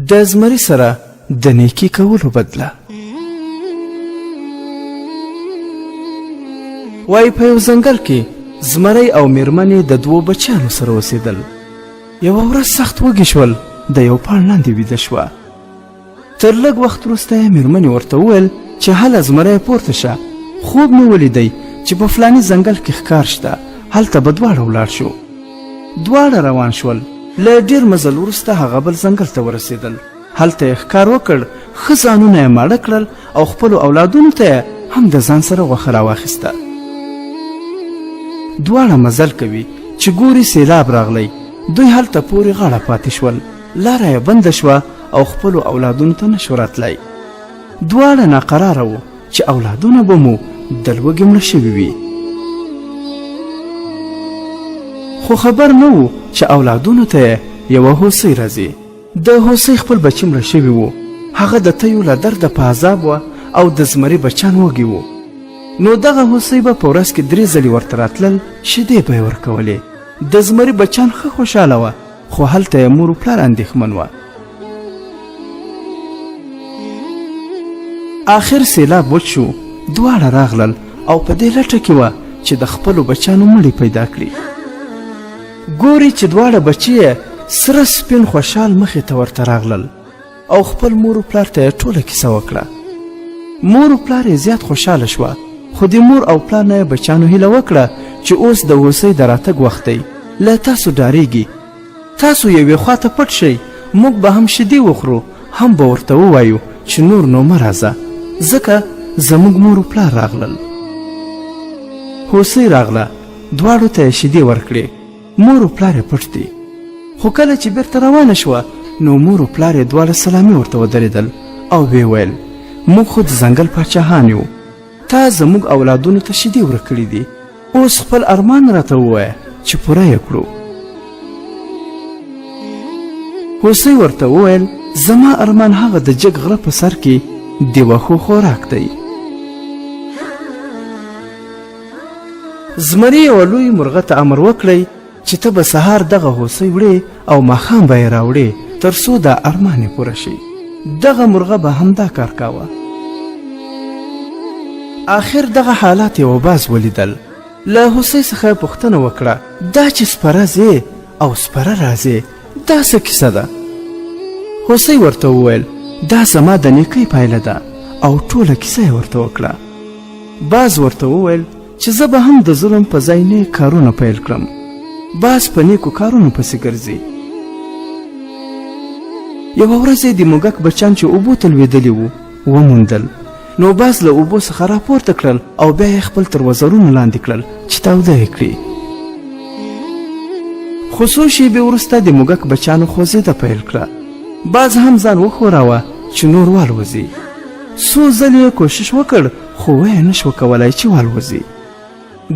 د زمري سره د نیکی کولو بدله. وای په یو ځنګل کې زمری او میرمنې د دوو بچیانو سره اوسېدل. یوه ورځ سخت وږي شول، د یو پاڼ لاندې ویده شوه. تر لږ وخت وروسته یې میرمنې ورته وویل چې هله زمری پورته شه، خوب مې ولیدی چې په فلاني ځنګل کې ښکار شته، هلته به دواړه ولاړ شو. دواړه روان شول. له ډېر مزل وروسته هغه بل ځنګل ته ورسېدل. هلته یې ښکار وکړ، ښه ځانونه یې ماړه کړل او خپلو اولادونو ته یې هم د ځان سره غوښه راواخیسته. دواړه مزل کوي چې ګوري سیلاب راغلی. دوی هلته پورې غاړه پاتې شول. لاره یې بنده شوه او خپلو اولادونو ته نشو راتلی. دواړه ناقراره وو چې اولادونه به مو د لوږې مړه شوي وي، خو خبر نه وو چې اولادونو ته یې یوه هوسۍ راځي. د هوسۍ خپل بچي مړه شوي وو. هغه د تیو له درده په عذاب وه او د زمري بچیان وږي وو. نو دغه هوسۍ به په ورځ کې 3 ځلې ورته راتلل، شیدې به یې ورکولې. د زمري بچیان ښه خوشحاله وه، خو هلته یې مور و پلار اندېښمن وه. آخر سیلاب وچ شو. دواړه راغلل او په دې لټه کې وه چې د خپلو بچیانو مړي پیدا کړي. ګوري چې دواړه بچي یې سره سپین خوشحال مخې ته ورته راغلل او خپل مور و پلار ته یې ټوله کیسه وکړه. مور و پلار یې زیات خوشحاله شوه، خو د مور او پلار نه یې بچیانو هیله وکړه چې اوس د هوسۍ د راتګ وخت دی، له تاسو ډارېږي، تاسو یوې خوا ته پټ شئ، موږ به هم شیدې وخورو، هم به ورته ووایو چې نور نو مه راځه، ځکه زموږ مور و پلار راغلل. هوسۍ راغله، دواړو ته یې شیدې ورکړې. مور و پلار یې پټ دي، خو کله چې بیرته روانه شوه نو مور و پلار یې دواړه سلامي ورته ودرېدل او ویې ویل موږ خو د ځنګل پاچاهان یو، تا زموږ اولادونو ته شیدې ورکړي دي، اوس خپل ارمان راته ووایه چې پوره یې کړو. هوسۍ ورته وویل زما ارمان هغه د جګ غره په سر کې د وښو خوراک دی. زمري یوه لوی مرغه ته امر وکړی چې ته به سهار دغه هوسۍ وړې او ماښام به یې راوړې تر څو دا ارمان یې پوره شي. دغه مرغه به همدا کار کاوه. آخر دغه حالات یو باز ولیدل. له هوسۍ څخه یې پوښتنه وکړه دا چې سپره ځې او سپره راځې دا څه کیسه ده؟ هوسۍ ورته وویل دا زما د نیکۍ پایله ده او ټوله کیسه یې ورته وکړه. باز ورته وویل چې زه به هم د ظلم په ځای نیک کارونه پیل کړم. باز په نیکو کارونو پسې ګرځي. یوه ورځ یې د موږک بچیان چې اوبو ته لوېدلي وو وموندل. نو باز له اوبو څخه راپورته کړل او بیا یې خپل تر وزرونو لاندې کړل چې تاوده یې کړي. خو څو شېبې وروسته د موږک بچیانو خوځېده پیل کړه. باز هم ځان وښوراوه چې نور والوځي. څو ځلې یې کوشش وکړ خو ویې نشوه کولی چې والوځي.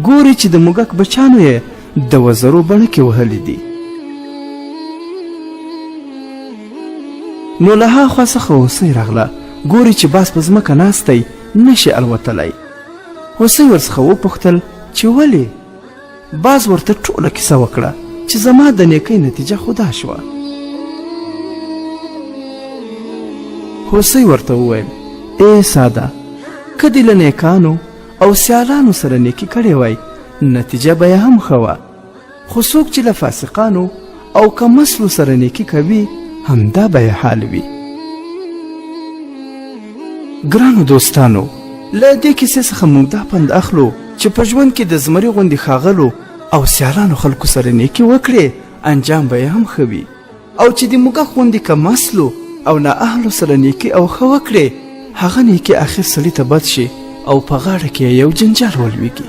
ګوري چې د موږک بچیانو یې د وزرو بڼکې وهلې دي. نو له هاخوا څخه هوسۍ راغله. ګوري چې باز په ځمکه ناستی نشي الوتلی. هوسۍ ورڅخه وپوښتل چې ولې؟ باز ورته ټوله کیسه وکړه چې زما د نیکۍ نتیجه خو دا شوه. هوسۍ ورته وویل ای ساده، که دې له نیکانو او سیالانو سره نیکي کړې وای نتیجه به یې هم ښه وه، خو څوک چې له فاسقانو او کمسلو سره نیکي کوي همدا به یې حال وي. ګرانو دوستانو، له دې کیسې څخه موږ دا پند اخلو چې په ژوند کې د زمري غوندې ښاغلو او سیالانو خلکو سره نیکي وکړې انجام به یې هم ښه وي، او چې د موږک غوندې کمسلو او نااهلو سره نیکي او ښه وکړې هغه نیکي آخر سړي ته بد شي او په غاړه کې یو جنجال ولویږي.